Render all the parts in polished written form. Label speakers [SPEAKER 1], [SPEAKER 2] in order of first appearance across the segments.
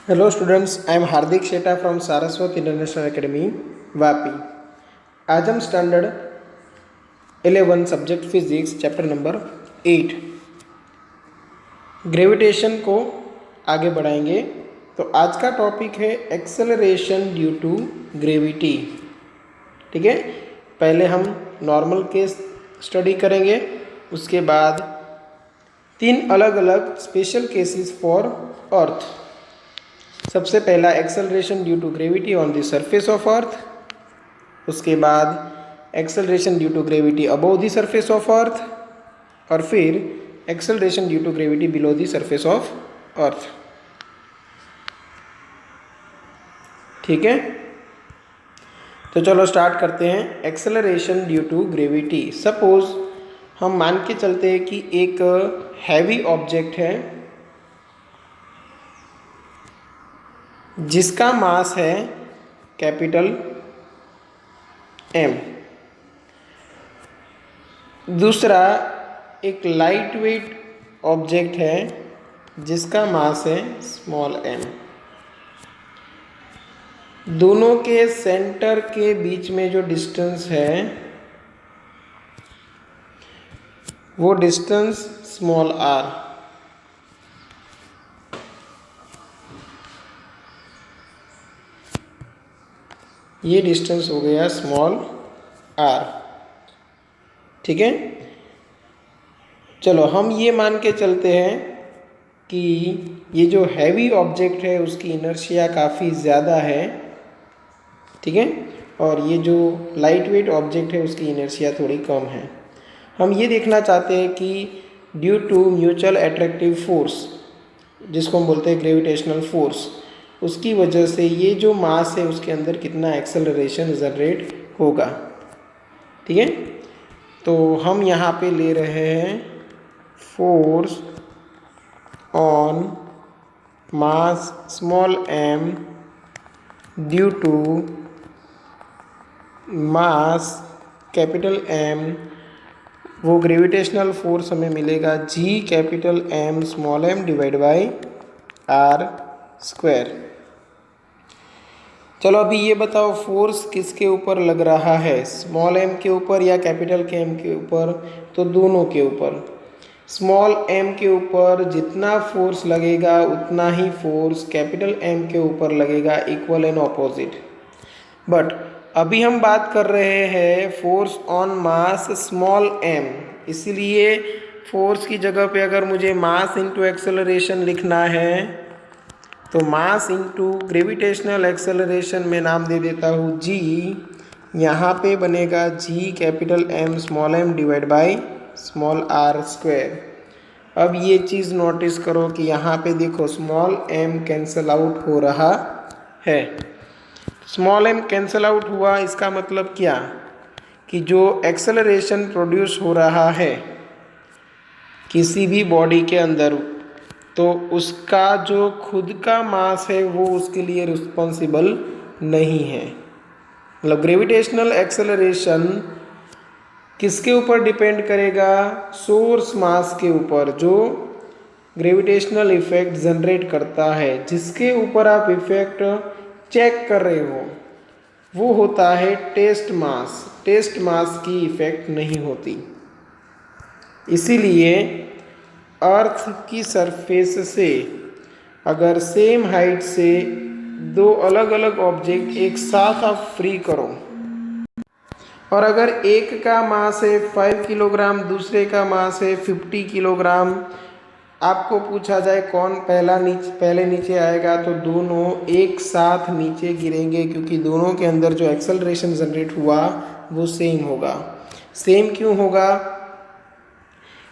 [SPEAKER 1] Hello students, I am Hardik Sheta from Saraswat International Academy, Vapi. आज हम standard 11 subject physics chapter number 8 gravitation को आगे बढ़ाएंगे। तो आज का टॉपिक है एक्सेलरेशन ड्यू टू ग्रेविटी। ठीक है, पहले हम नॉर्मल केस स्टडी करेंगे, उसके बाद 3 अलग अलग स्पेशल केसेस फॉर अर्थ। सबसे पहला acceleration due to gravity on the surface of earth, उसके बाद acceleration due to gravity above the surface of earth, और फिर acceleration due to gravity below the surface of earth. ठीक है, तो चलो स्टार्ट करते हैं। Acceleration due to gravity. Suppose हम मान के चलते हैं कि एक हैवी ऑब्जेक्ट है जिसका मास है कैपिटल M। दूसरा एक लाइट वेट ऑब्जेक्ट है जिसका मास है स्मॉल m। दोनों के सेंटर के बीच में जो डिस्टेंस है वो डिस्टेंस स्मॉल r। ये डिस्टेंस हो गया स्मॉल r। ठीक है, चलो हम ये मान के चलते हैं कि ये जो हैवी ऑब्जेक्ट है उसकी इनर्शिया काफ़ी ज़्यादा है। ठीक है, और ये जो लाइट वेट ऑब्जेक्ट है उसकी इनर्शिया थोड़ी कम है। हम ये देखना चाहते हैं कि due to mutual attractive force, जिसको हम बोलते हैं ग्रेविटेशनल फोर्स, उसकी वजह से ये जो मास है उसके अंदर कितना एक्सेलरेशन जनरेट होगा। ठीक है, तो हम यहाँ पे ले रहे हैं force on mass small m due to mass capital M। वो ग्रेविटेशनल फोर्स हमें मिलेगा G capital M small m divide by R square. चलो अभी ये बताओ फोर्स किसके ऊपर लग रहा है, स्मॉल m के ऊपर या कैपिटल के M के ऊपर? तो दोनों के ऊपर। स्मॉल m के ऊपर जितना फोर्स लगेगा उतना ही फोर्स कैपिटल M के ऊपर लगेगा, इक्वल एंड ऑपोजिट। बट अभी हम बात कर रहे हैं force on mass small m, इसीलिए फोर्स की जगह पे अगर मुझे मास इंटू एक्सेलरेशन लिखना है तो मास इंटू ग्रेविटेशनल एक्सेलरेशन में नाम दे देता हूँ g। यहाँ पे बनेगा g capital M small m divide by small r square. अब ये चीज़ नोटिस करो कि यहाँ पे देखो स्मॉल m कैंसल आउट हो रहा है। स्मॉल m कैंसल आउट हुआ, इसका मतलब क्या कि जो एक्सेलरेशन प्रोड्यूस हो रहा है किसी भी बॉडी के अंदर, तो उसका जो खुद का मास है वो उसके लिए रिस्पॉन्सिबल नहीं है। मतलब ग्रेविटेशनल एक्सेलरेशन किसके ऊपर डिपेंड करेगा? सोर्स मास के ऊपर, जो ग्रेविटेशनल इफेक्ट जनरेट करता है, जिसके ऊपर आप इफेक्ट चेक कर रहे हो वो होता है टेस्ट मास। टेस्ट मास की इफेक्ट नहीं होती। इसीलिए अर्थ की सरफेस से अगर सेम हाइट से दो अलग अलग ऑब्जेक्ट एक साथ आप फ्री करो, और अगर एक का मास है 5 किलोग्राम, दूसरे का मास है 50 किलोग्राम, आपको पूछा जाए कौन पहले नीचे आएगा, तो दोनों एक साथ नीचे गिरेंगे, क्योंकि दोनों के अंदर जो एक्सेलरेशन जनरेट हुआ वो सेम होगा। सेम क्यों होगा?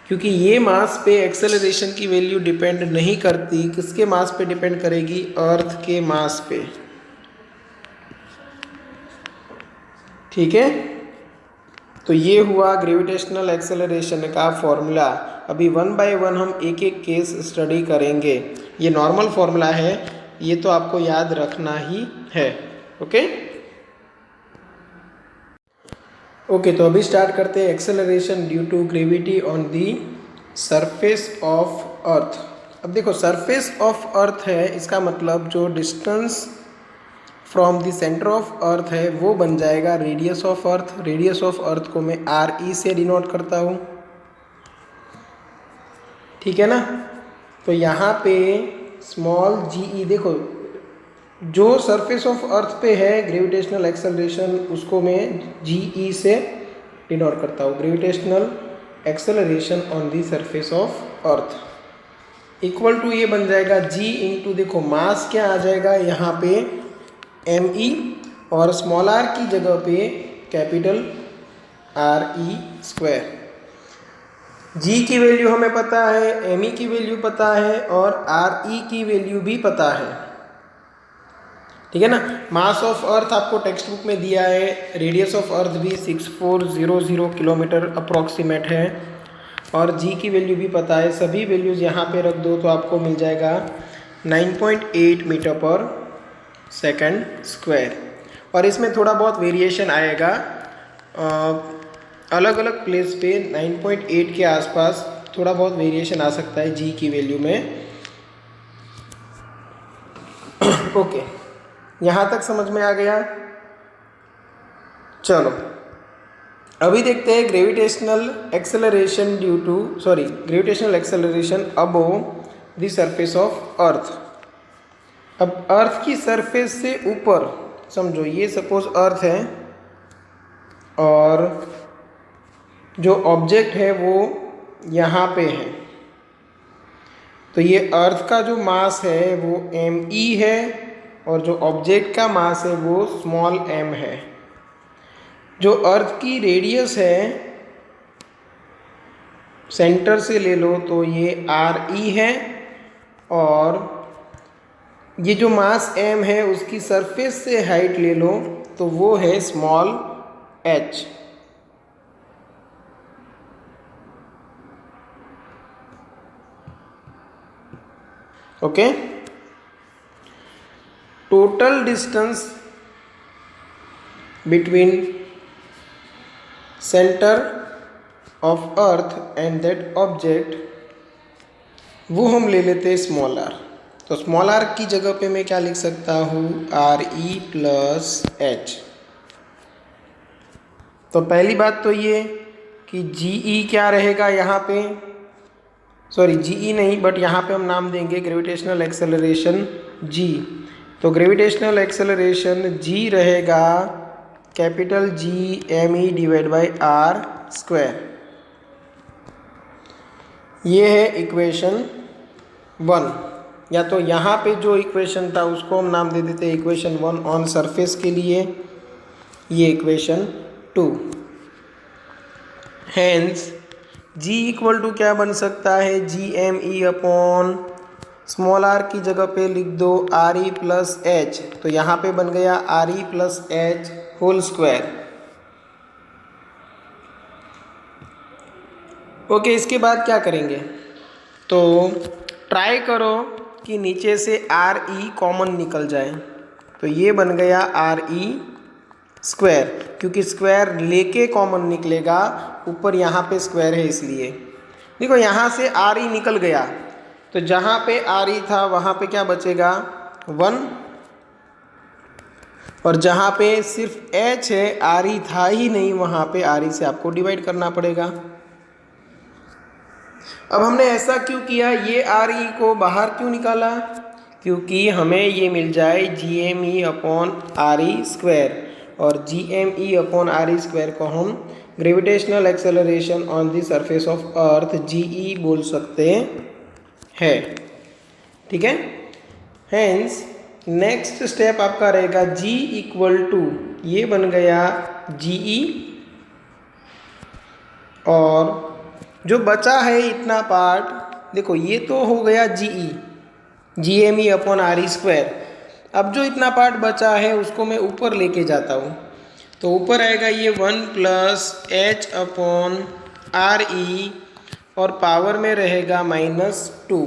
[SPEAKER 1] क्योंकि ये मास पे एक्सेलरेशन की वैल्यू डिपेंड नहीं करती। किसके मास पे डिपेंड करेगी? अर्थ के मास पे। ठीक है, तो ये हुआ ग्रेविटेशनल एक्सेलरेशन का फॉर्मूला। अभी 1 बाय 1 हम एक एक केस स्टडी करेंगे। ये नॉर्मल फॉर्मूला है, ये तो आपको याद रखना ही है। ओके, तो अभी स्टार्ट करते हैं acceleration due to gravity on the surface of अर्थ। अब देखो सरफेस ऑफ अर्थ है, इसका मतलब जो distance from the centre of earth है वो बन जाएगा radius of earth. Radius of earth को मैं आर ई से डिनोट करता हूँ, ठीक है ना। तो यहाँ पे स्मॉल जी ई, देखो जो सरफेस ऑफ अर्थ पे है ग्रेविटेशनल एक्सेलरेशन उसको मैं जी ई से डिनोट करता हूँ, gravitational acceleration on the surface of earth equal to ये बन जाएगा जी इंटू, देखो मास क्या आ जाएगा यहाँ पे एम ई और स्मॉल आर की जगह पे कैपिटल आर ई स्क्वायर। जी की वैल्यू हमें पता है, एम ई की वैल्यू पता है और आर ई की वैल्यू भी पता है, ठीक है ना। मास ऑफ अर्थ आपको टेक्स्ट बुक में दिया है, रेडियस ऑफ अर्थ भी 6400 किलोमीटर अप्रॉक्सीमेट है और जी की वैल्यू भी पता है। सभी वैल्यूज़ यहाँ पे रख दो तो आपको मिल जाएगा 9.8 मीटर पर सेकंड स्क्वायर। और इसमें थोड़ा बहुत वेरिएशन आएगा, अलग अलग प्लेस पे 9.8 के आसपास थोड़ा बहुत वेरिएशन आ सकता है जी की वैल्यू में। ओके, यहाँ तक समझ में आ गया। चलो अभी देखते हैं gravitational acceleration gravitational acceleration above the surface of अर्थ। अब अर्थ की सरफेस से ऊपर समझो, ये सपोज अर्थ है और जो ऑब्जेक्ट है वो यहाँ पे है, तो ये अर्थ का जो मास है वो एम ई है और जो ऑब्जेक्ट का मास है वो स्मॉल एम है। जो अर्थ की रेडियस है सेंटर से ले लो तो ये आर ई है और ये जो मास एम है उसकी सरफेस से हाइट ले लो तो वो है small H. Okay, total distance between centre of earth and that object वो हम ले लेते हैं स्मॉल आर। तो स्मॉल आर की जगह पे मैं क्या लिख सकता हूँ, आर ई प्लस एच। तो पहली बात तो ये कि जी ई क्या रहेगा यहाँ पे, सॉरी जी ई नहीं बट यहाँ पे हम नाम देंगे ग्रेविटेशनल एक्सेलरेशन जी। तो ग्रेविटेशनल एक्सेलरेशन जी रहेगा capital G M E divide by R square. ये है इक्वेशन 1, या तो यहाँ पे जो इक्वेशन था उसको हम नाम दे देते हैं इक्वेशन 1 ऑन सरफेस के लिए, ये equation 2। Hence g equal to क्या बन सकता है, g M E upon small r की जगह पे लिख दो आर ई प्लस एच, तो यहाँ पे बन गया R E plus H whole square. Okay, इसके बाद क्या करेंगे, तो ट्राई करो कि नीचे से आर ई कॉमन निकल जाए, तो ये बन गया आर ई स्क्वायर, क्योंकि स्क्वायर लेके कॉमन निकलेगा, ऊपर यहाँ पे स्क्वायर है इसलिए। देखो यहाँ से आर ई निकल गया तो जहाँ पे आर ई था वहाँ पे क्या बचेगा 1, और जहाँ पे सिर्फ एच है आर ई था ही नहीं वहाँ पे आर ई से आपको डिवाइड करना पड़ेगा। अब हमने ऐसा क्यों किया, ये आर ई को बाहर क्यों निकाला, क्योंकि हमें ये मिल जाए G M E upon R E square, और G M E upon R E square को हम gravitational acceleration on the surface of Earth G E बोल सकते हैं, ठीक है। हैंस नेक्स्ट स्टेप आपका रहेगा जी इक्वल टू, ये बन गया जी ई, और जो बचा है इतना पार्ट, देखो ये तो हो गया G E, G M E upon R E square. अब जो इतना पार्ट बचा है उसको मैं ऊपर लेके जाता हूँ, तो ऊपर आएगा ये 1 प्लस एच अपॉन आर ई और पावर में रहेगा -2,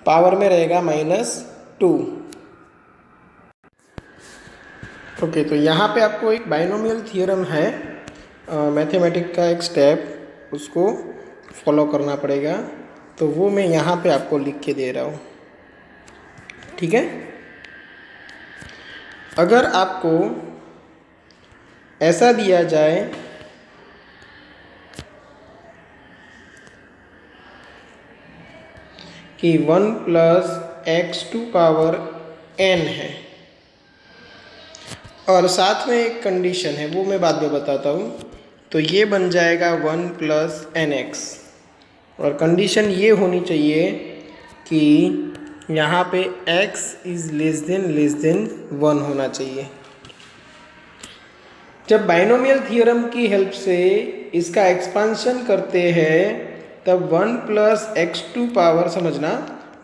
[SPEAKER 1] पावर में रहेगा -2। ओके, तो यहाँ पे आपको एक बाइनोमियल थियरम है, मैथमेटिक्स का एक स्टेप, उसको फॉलो करना पड़ेगा। तो वो मैं यहाँ पे आपको लिख के दे रहा हूँ, ठीक है। अगर आपको ऐसा दिया जाए कि 1 + x⁴ n है और साथ में एक कंडीशन है, वो मैं बाद में बताता हूँ, तो ये बन जाएगा 1 + nx। और कंडीशन ये होनी चाहिए कि यहाँ पे x > 1 होना चाहिए। जब बाइनोमियल थ्योरम की हेल्प से इसका एक्सपांशन करते हैं तब 1 + x⁴ समझना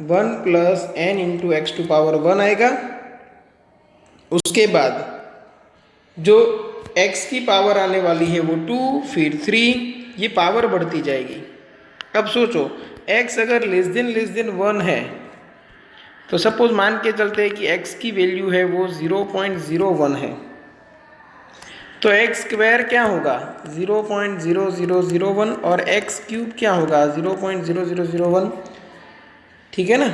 [SPEAKER 1] 1 + n × x⁴ आएगा। उसके बाद जो x की पावर आने वाली है वो 2, फिर 3, ये पावर बढ़ती जाएगी। अब सोचो x अगर <<1 है तो सपोज मान के चलते हैं कि x की वैल्यू है वो 0.01 है, तो x² क्या होगा 0.0001 और x³ क्या होगा 0.0001, ठीक है ना।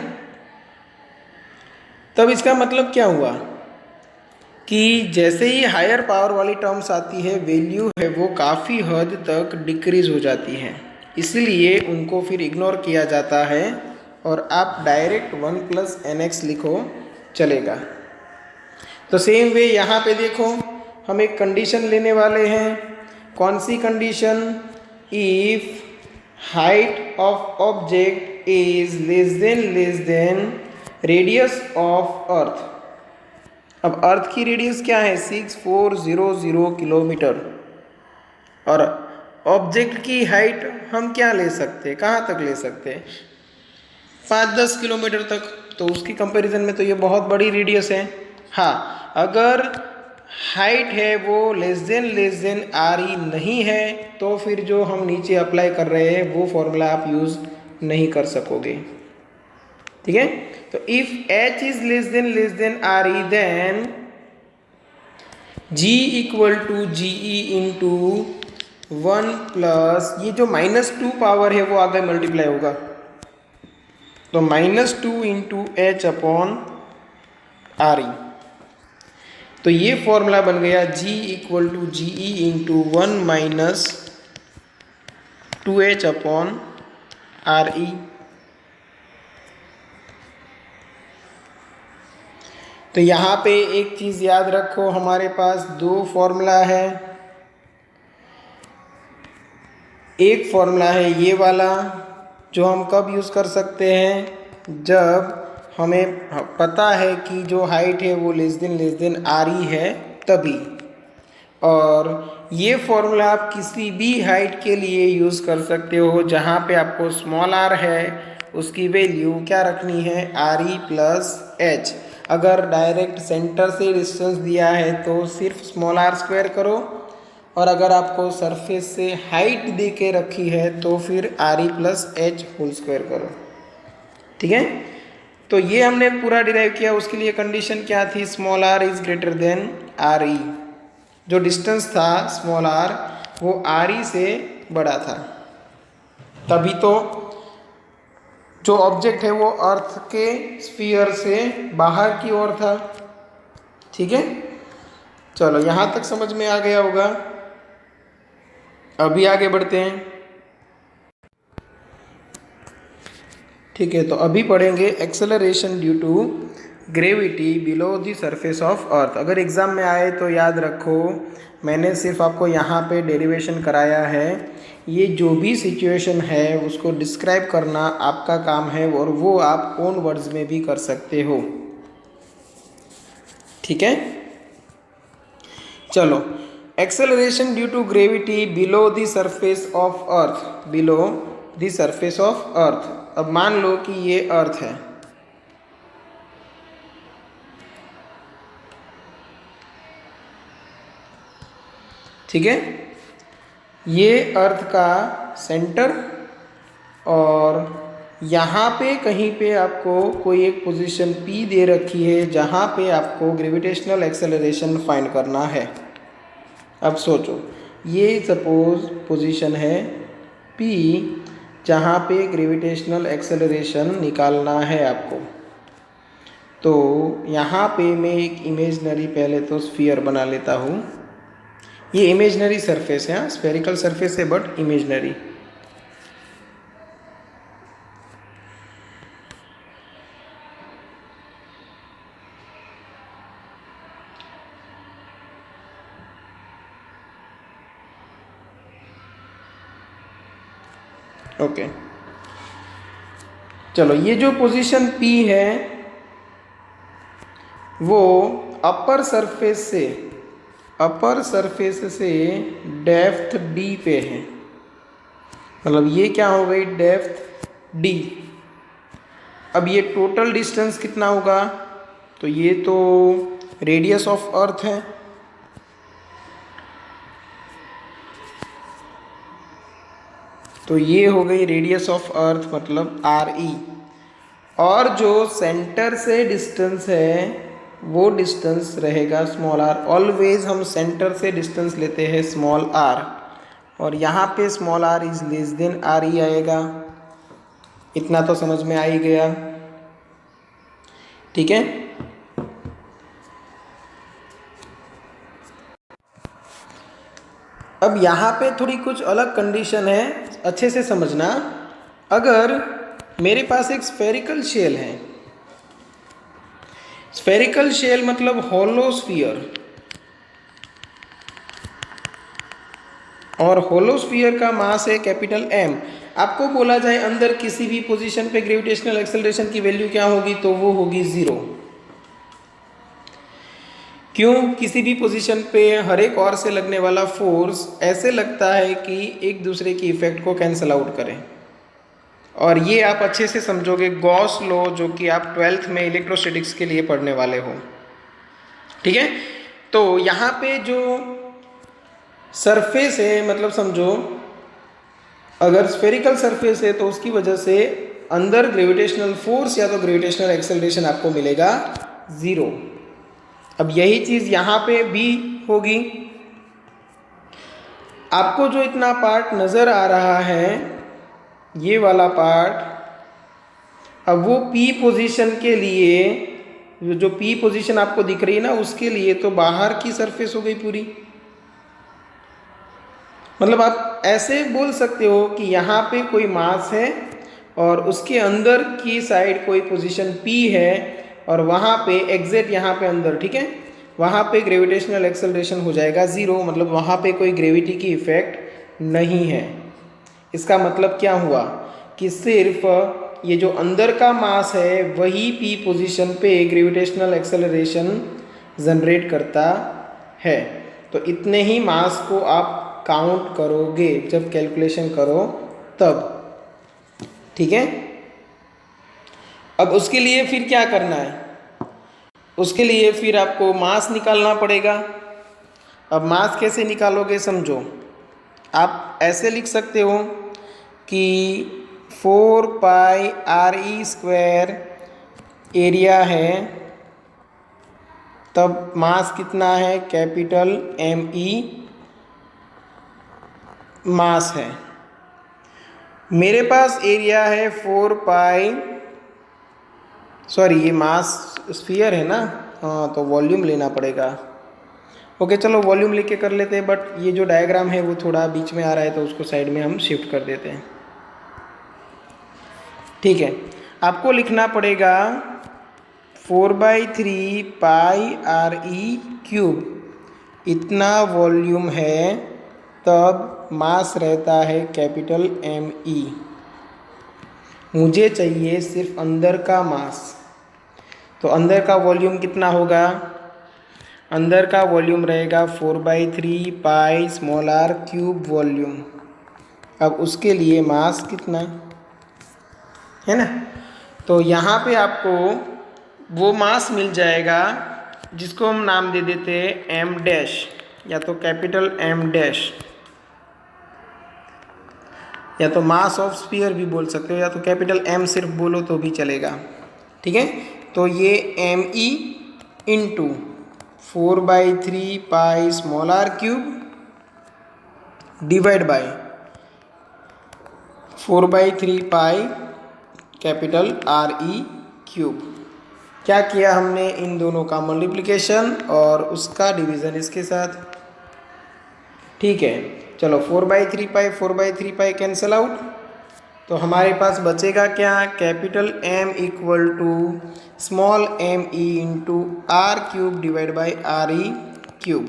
[SPEAKER 1] तब इसका मतलब क्या हुआ कि जैसे ही हायर पावर वाली टर्म्स आती है वैल्यू है वो काफ़ी हद तक डिक्रीज हो जाती है, इसलिए उनको फिर इग्नोर किया जाता है और आप डायरेक्ट 1 + nx लिखो चलेगा। तो सेम वे यहाँ पे देखो हम एक कंडीशन लेने वाले हैं। कौन सी condition? If height of object is less than radius of अर्थ। अब अर्थ की रेडियस क्या है 6400 किलोमीटर और ऑब्जेक्ट की हाइट हम क्या ले सकते हैं, कहाँ तक ले सकते हैं 5-10 किलोमीटर तक, तो उसकी कंपैरिजन में तो ये बहुत बड़ी रेडियस है। हाँ, अगर हाइट है वो लेस देन RE नहीं है तो फिर जो हम नीचे अप्लाई कर रहे हैं वो फॉर्मूला आप यूज़ नहीं कर सकोगे, ठीक है। तो if h is less than RE then G = GE × 1 + ये जो -2 पावर है वो आगे मल्टीप्लाई होगा, तो -2 × h/RE। तो ये फॉर्मूला बन गया G = GE × 1 - 2h/RE। तो यहाँ पे एक चीज़ याद रखो, हमारे पास दो फॉर्मूला है। एक फॉर्मूला है ये वाला जो हम कब यूज़ कर सकते हैं, जब हमें पता है कि जो हाइट है वो लेस देन RE है तभी। और ये फॉर्मूला आप किसी भी हाइट के लिए यूज़ कर सकते हो जहाँ पे आपको स्मॉल r है उसकी वैल्यू क्या रखनी है RE + h। अगर डायरेक्ट सेंटर से डिस्टेंस दिया है तो सिर्फ स्मॉल r² करो, और अगर आपको सरफेस से हाइट दे के रखी है तो फिर RE + h² करो, ठीक है। तो ये हमने पूरा डिराइव किया। उसके लिए कंडीशन क्या थी, small r is greater than RE। जो डिस्टेंस था स्मॉल r वो RE से बड़ा था, तभी तो जो ऑब्जेक्ट है वो अर्थ के स्फीयर से बाहर की ओर था, ठीक है। चलो यहाँ तक समझ में आ गया होगा। अभी आगे बढ़ते हैं, ठीक है। तो अभी पढ़ेंगे acceleration due to gravity below the surface of earth. अगर एग्ज़ाम में आए तो याद रखो मैंने सिर्फ आपको यहाँ पे डेरिवेशन कराया है, ये जो भी सिचुएशन है उसको डिस्क्राइब करना आपका काम है और वो आप ओन वर्ड्स में भी कर सकते हो, ठीक है। चलो, acceleration due to gravity below the surface of earth, below the surface of अर्थ। अब मान लो कि ये अर्थ है, ठीक है। ये अर्थ का सेंटर और यहाँ पे कहीं पे आपको कोई एक पोजीशन P दे रखी है जहाँ पे आपको ग्रेविटेशनल एक्सेलरेशन फाइंड करना है। अब सोचो ये सपोज पोजीशन है P जहाँ पे ग्रेविटेशनल एक्सेलरेशन निकालना है आपको। तो यहाँ पे मैं एक इमेजनरी पहले तो स्फीयर बना लेता हूँ। ये इमेजनरी सरफेस है, स्फेरिकल सरफेस है बट इमेजनरी। ओके चलो, ये जो पोजीशन P है वो अपर सरफेस से डेप्थ D पे है। मतलब ये क्या हो गई, डेप्थ D। अब ये टोटल डिस्टेंस कितना होगा, तो ये तो रेडियस ऑफ अर्थ है। तो ये हो गई रेडियस ऑफ अर्थ मतलब RE। और जो सेंटर से डिस्टेंस है वो डिस्टेंस रहेगा स्मॉल r। ऑलवेज हम सेंटर से डिस्टेंस लेते हैं स्मॉल r, और यहाँ पे small r is less than RE आएगा। इतना तो समझ में आ ही गया, ठीक है। अब यहाँ पे थोड़ी कुछ अलग कंडीशन है, अच्छे से समझना। अगर मेरे पास एक स्फेरिकल शेल है, स्फेरिकल शेल मतलब होलो स्फीयर, और होलो स्फीयर का मास है कैपिटल M। आपको बोला जाए अंदर किसी भी पोजीशन पे ग्रेविटेशनल एक्सेलरेशन की वैल्यू क्या होगी, तो वो होगी 0। क्यों, किसी भी पोजीशन पे हर एक और से लगने वाला फोर्स ऐसे लगता है कि एक दूसरे की इफेक्ट को कैंसल आउट करें। और ये आप अच्छे से समझोगे गॉस लॉ, जो कि आप 12th में इलेक्ट्रोस्टैटिक्स के लिए पढ़ने वाले हो, ठीक है। तो यहाँ पे जो सरफेस है, मतलब समझो अगर स्फेरिकल सरफेस है तो उसकी वजह से अंदर ग्रेविटेशनल फोर्स या तो ग्रेविटेशनल एक्सेलरेशन आपको मिलेगा 0। अब यही चीज यहाँ पे भी होगी। आपको जो इतना पार्ट नजर आ रहा है, ये वाला पार्ट, अब वो P पोजीशन के लिए, जो P पोजीशन आपको दिख रही है ना, उसके लिए तो बाहर की सरफेस हो गई पूरी। मतलब आप ऐसे बोल सकते हो कि यहाँ पे कोई मास है और उसके अंदर की साइड कोई पोजीशन P है, और वहाँ पे एग्जैक्ट यहाँ पे अंदर, ठीक है, वहाँ पे ग्रेविटेशनल एक्सेलरेशन हो जाएगा 0। मतलब वहाँ पे कोई ग्रेविटी की इफेक्ट नहीं है। इसका मतलब क्या हुआ कि सिर्फ ये जो अंदर का मास है वही P पोजीशन पे ग्रेविटेशनल एक्सेलरेशन जनरेट करता है। तो इतने ही मास को आप काउंट करोगे जब कैलकुलेशन करो तब, ठीक है। अब उसके लिए फिर क्या करना है, उसके लिए फिर आपको मास निकालना पड़ेगा। अब मास कैसे निकालोगे समझो, आप ऐसे लिख सकते हो कि 4 पाई RE स्क्वायर एरिया है, तब मास कितना है, कैपिटल ME मास है। मेरे पास एरिया है 4 पाई, सॉरी ये मास स्फीयर है ना, हाँ तो वॉल्यूम लेना पड़ेगा। ओके चलो वॉल्यूम लेके कर लेते हैं, बट ये जो डायग्राम है वो थोड़ा बीच में आ रहा है तो उसको साइड में हम शिफ्ट कर देते हैं, ठीक है। आपको लिखना पड़ेगा 4/3 पाई RE क्यूब, इतना वॉल्यूम है, तब मास रहता है कैपिटल ME। मुझे चाहिए सिर्फ अंदर का मास, तो अंदर का वॉल्यूम कितना होगा, अंदर का वॉल्यूम रहेगा 4/3 pi small r cube volume. अब उसके लिए मास कितना है ना, तो यहाँ पे आपको वो मास मिल जाएगा जिसको हम नाम दे देते हैं M डैश, या तो कैपिटल M डैश, या तो मास ऑफ स्फीयर भी बोल सकते हो, या तो कैपिटल M सिर्फ बोलो तो भी चलेगा, ठीक है। तो ये ME into 4/3 pi small r cube divide by 4/3 pi capital RE cube. क्या किया हमने, इन दोनों का मल्टीप्लिकेशन और उसका डिवीज़न इसके साथ। ठीक है, चलो 4/3 कैंसिल आउट, तो हमारे पास बचेगा क्या, capital M equal to small m e into R cube divide by RE cube.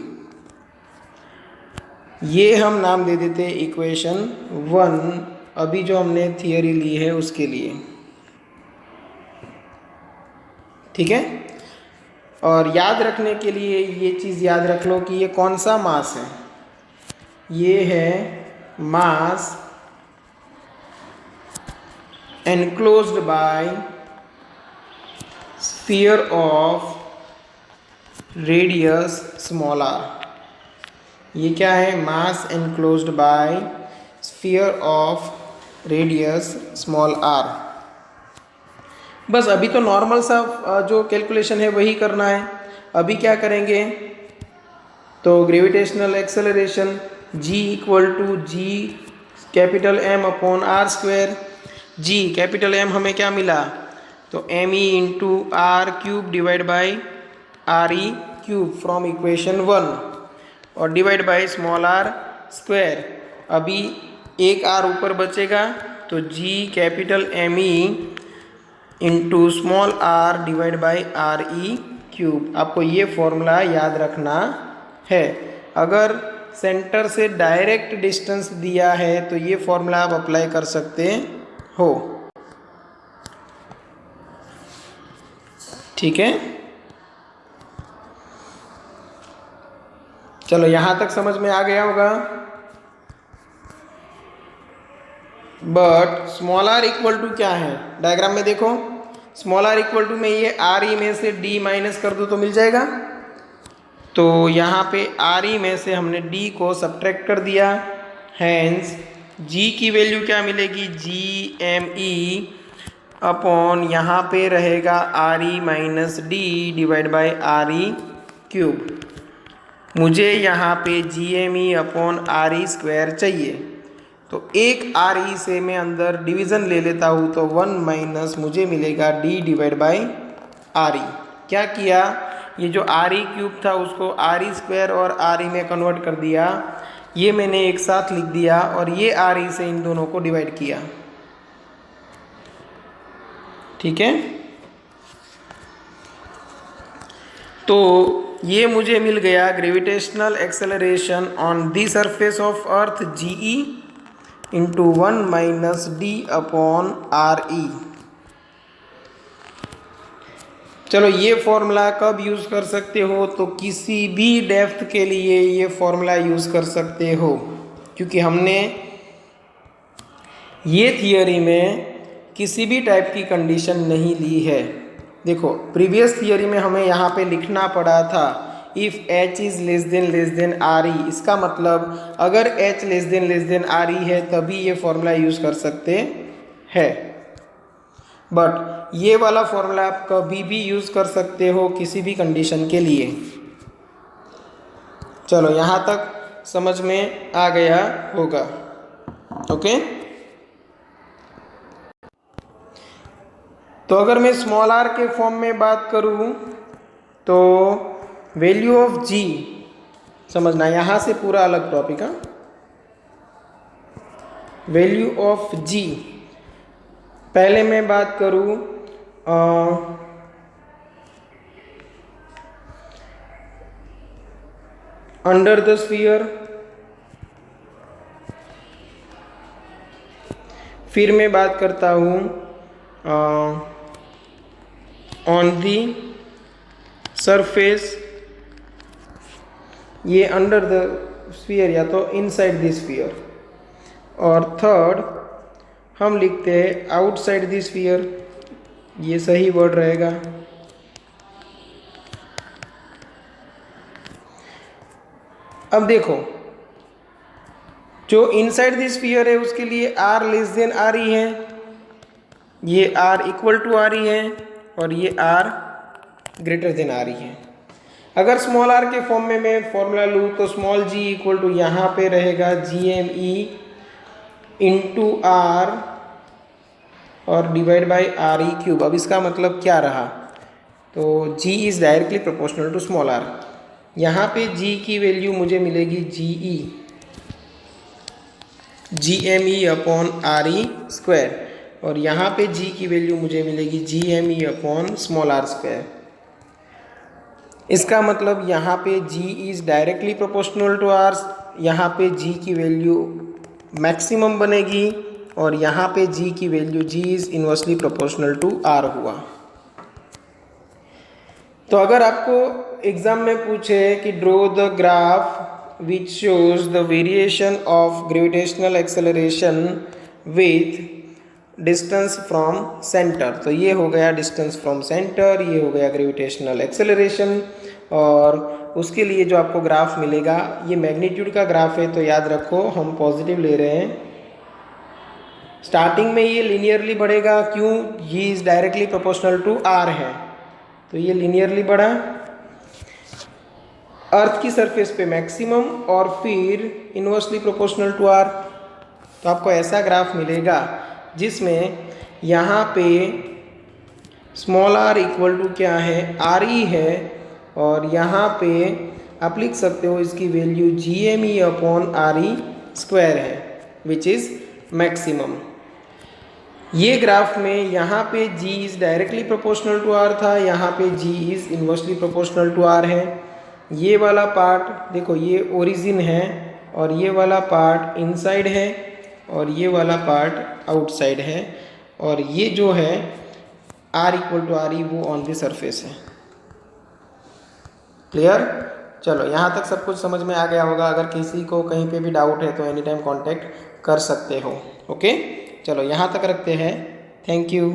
[SPEAKER 1] ये हम नाम दे देते इक्वेशन 1, अभी जो हमने थियरी ली है उसके लिए। ठीक है, और याद रखने के लिए ये चीज़ याद रख लो कि ये कौन सा मास है, ये है mass enclosed by sphere of radius small r। ये क्या है, mass enclosed by sphere of radius small r। बस अभी तो नॉर्मल सा जो कैलकुलेशन है वही करना है। अभी क्या करेंगे, तो gravitational acceleration g equal to G capital M upon R square. g capital M हमें क्या मिला, तो ME into R cube divide by RE cube from equation 1 और divide by small r square. अभी एक r ऊपर बचेगा, तो g capital ME into small r divide by RE cube. आपको ये फॉर्मूला याद रखना है। अगर सेंटर से डायरेक्ट डिस्टेंस दिया है तो ये फॉर्मूला आप अप्लाई कर सकते हो। ठीक है, चलो यहाँ तक समझ में आ गया होगा। But small r equal to क्या है, डायग्राम में देखो, स्मॉल r इक्वल टू में ये RE में से d माइनस कर दो तो मिल जाएगा। तो यहाँ पे RE में से हमने d को सब्ट्रैक्ट कर दिया, हैंस g की वैल्यू क्या मिलेगी, GME अपॉन यहाँ पे रहेगा RE minus d divide by RE cube. मुझे यहाँ पे GME अपॉन RE स्क्वायर चाहिए, तो एक RE से मैं अंदर डिवीज़न ले लेता हूँ, तो 1 माइनस मुझे मिलेगा d डिवाइड बाई RE। क्या किया, ये जो RE क्यूब था उसको RE स्क्वायर और RE में कन्वर्ट कर दिया, ये मैंने एक साथ लिख दिया और ये RE से इन दोनों को डिवाइड किया। ठीक है, तो ये मुझे मिल गया gravitational acceleration on the surface of earth GE into 1 minus d upon RE। चलो ये फॉर्मूला कब यूज़ कर सकते हो, तो किसी भी डेप्थ के लिए ये फॉर्मूला यूज़ कर सकते हो, क्योंकि हमने ये थियरी में किसी भी टाइप की कंडीशन नहीं ली है। देखो प्रीवियस थियरी में हमें यहाँ पे लिखना पड़ा था if h is less than RE। इसका मतलब अगर h लेस देन RE है तभी ये फॉर्मूला यूज़ कर सकते हैं। बट ये वाला फॉर्मूला आप कभी भी यूज़ कर सकते हो किसी भी कंडीशन के लिए। चलो यहाँ तक समझ में आ गया होगा। ओके, तो अगर मैं स्मॉल r के फॉर्म में बात करूँ तो वैल्यू ऑफ g समझना, यहाँ से पूरा अलग टॉपिक है। वैल्यू ऑफ g पहले मैं बात करूँ अंडर द स्फीयर, फिर मैं बात करता हूँ ऑन दी सरफेस, ये अंडर द स्फीयर या तो इनसाइड द स्फीयर, और थर्ड हम लिखते हैं आउटसाइड द स्फीयर, ये सही वर्ड रहेगा। अब देखो जो इनसाइड द स्फीयर है उसके लिए r लेस देन RE है, ये r इक्वल टू RE है और ये r ग्रेटर देन RE है। अगर स्मॉल r के फॉर्म में मैं फॉर्मूला लूँ तो स्मॉल g इक्वल टू यहाँ पे रहेगा GME इंटू आर और divide by R E cube. अब इसका मतलब क्या रहा? तो g is directly proportional to small r। यहाँ पे g की वैल्यू मुझे मिलेगी G M E upon R E square, और यहाँ पे g की वैल्यू मुझे मिलेगी G M E upon small r square. इसका मतलब यहाँ पे g is directly proportional to r, यहाँ पे g की वैल्यू मैक्सिमम बनेगी, और यहाँ पे g की value g is inversely proportional to r हुआ। तो अगर आपको एग्जाम में पूछे कि draw the graph which shows the variation of gravitational acceleration with distance from centre, तो ये हो गया डिस्टेंस फ्रॉम सेंटर, ये हो गया ग्रेविटेशनल एक्सेलरेशन, और उसके लिए जो आपको ग्राफ मिलेगा ये मैग्नीट्यूड का ग्राफ है। तो याद रखो हम पॉजिटिव ले रहे हैं। स्टार्टिंग में ये लीनियरली बढ़ेगा, क्यों? g is directly proportional to r है, तो ये लीनियरली बढ़ा अर्थ की सरफेस पे मैक्सिमम, और फिर इन्वर्सली प्रोपोर्शनल टू r। तो आपको ऐसा ग्राफ मिलेगा जिसमें यहाँ पे स्मॉल r इक्वल टू क्या है? आर ई है, और यहाँ पे आप लिख सकते हो इसकी value G M E upon R E square है, विच इज़ मैक्सिमम। ये ग्राफ में यहाँ पे g is directly proportional to r था, यहाँ पे g is inversely proportional to r है। ये वाला पार्ट देखो, ये ओरिजिन है, और ये वाला पार्ट इनसाइड है, और ये वाला पार्ट आउटसाइड है, और ये जो है r equal to R E वो ऑन द सरफेस है। क्लियर? चलो यहाँ तक सब कुछ समझ में आ गया होगा। अगर किसी को कहीं पे भी डाउट है तो एनी टाइम कॉन्टेक्ट कर सकते हो। ओके, चलो यहाँ तक रखते हैं। Thank you.